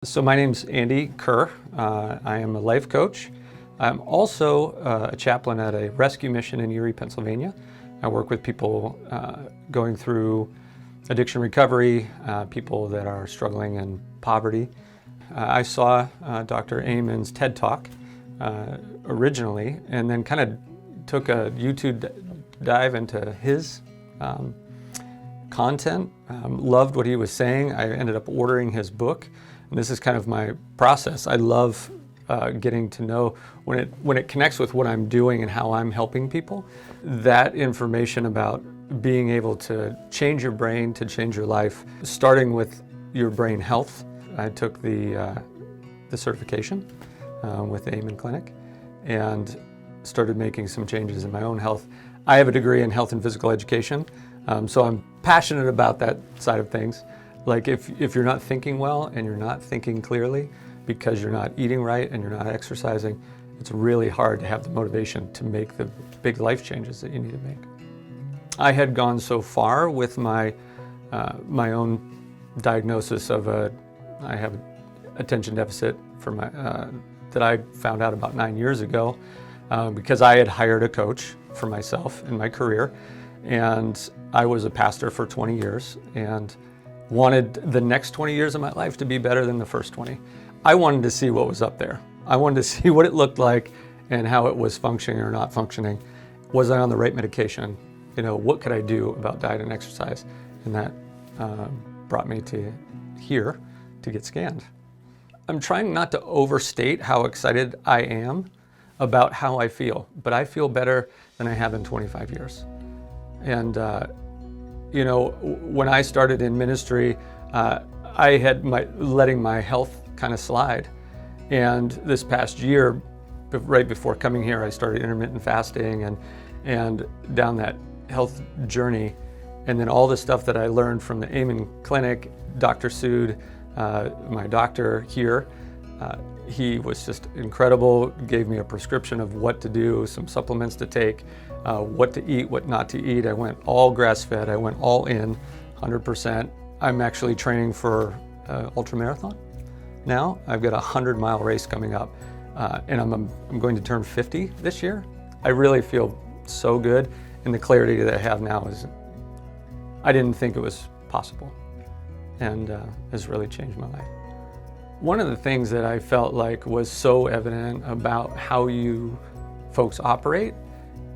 So my name's Andy Kerr. I am a life coach. I'm also a chaplain at a rescue mission in Erie, Pennsylvania. I work with people going through addiction recovery, people that are struggling in poverty. I saw Dr. Amen's TED Talk originally, and then kind of took a YouTube dive into his content. Loved what he was saying. I ended up ordering his book. And this is kind of my process. I love getting to know when it connects with what I'm doing and how I'm helping people. That information about being able to change your brain to change your life, starting with your brain health. I took the certification with the Amen Clinic and started making some changes in my own health. I have a degree in health and physical education, so I'm passionate about that side of things. Like if you're not thinking well and you're not thinking clearly because you're not eating right and you're not exercising, it's really hard to have the motivation to make the big life changes that you need to make. I had gone so far with my own diagnosis of I have attention deficit for that I found out about 9 years ago because I had hired a coach for myself in my career, and I was a pastor for 20 years and wanted the next 20 years of my life to be better than the first 20. I wanted to see what was up there. I wanted to see what it looked like and how it was functioning or not functioning. Was I on the right medication? What could I do about diet and exercise? And that brought me to here to get scanned. I'm trying not to overstate how excited I am about how I feel, but I feel better than I have in 25 years. And when I started in ministry, I had letting my health kind of slide. And this past year, right before coming here, I started intermittent fasting and down that health journey. And then all the stuff that I learned from the Amen Clinic, Dr. Sood, my doctor here, he was just incredible, gave me a prescription of what to do, some supplements to take, what to eat, what not to eat. I went all grass-fed, I went all in, 100%. I'm actually training for Ultramarathon now. I've got a 100-mile race coming up, and I'm going to turn 50 this year. I really feel so good, and the clarity that I have now is, I didn't think it was possible, and has really changed my life. One of the things that I felt like was so evident about how you folks operate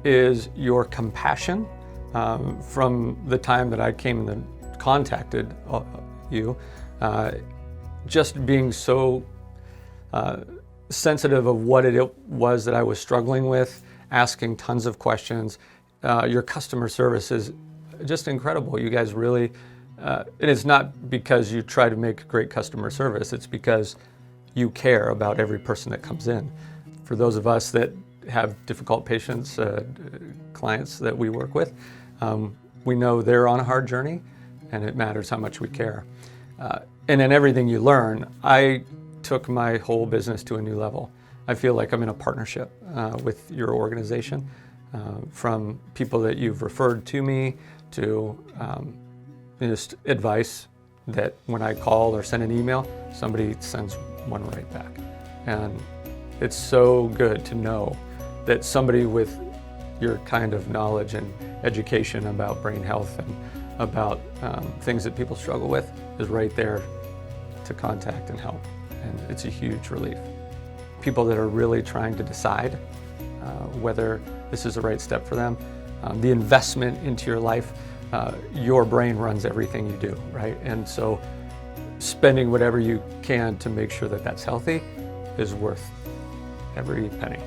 is your compassion. From the time that I came and contacted you, just being so sensitive of what it was that I was struggling with, asking tons of questions. Your customer service is just incredible. You guys really, and it's not because you try to make great customer service, it's because you care about every person that comes in. For those of us that have difficult patients, clients that we work with, we know they're on a hard journey, and it matters how much we care. And in everything you learn, I took my whole business to a new level. I feel like I'm in a partnership with your organization, from people that you've referred to me to just advice that when I call or send an email, somebody sends one right back. And it's so good to know that somebody with your kind of knowledge and education about brain health and about things that people struggle with is right there to contact and help. And it's a huge relief. People that are really trying to decide whether this is the right step for them, the investment into your life, your brain runs everything you do, right? And so spending whatever you can to make sure that that's healthy is worth every penny.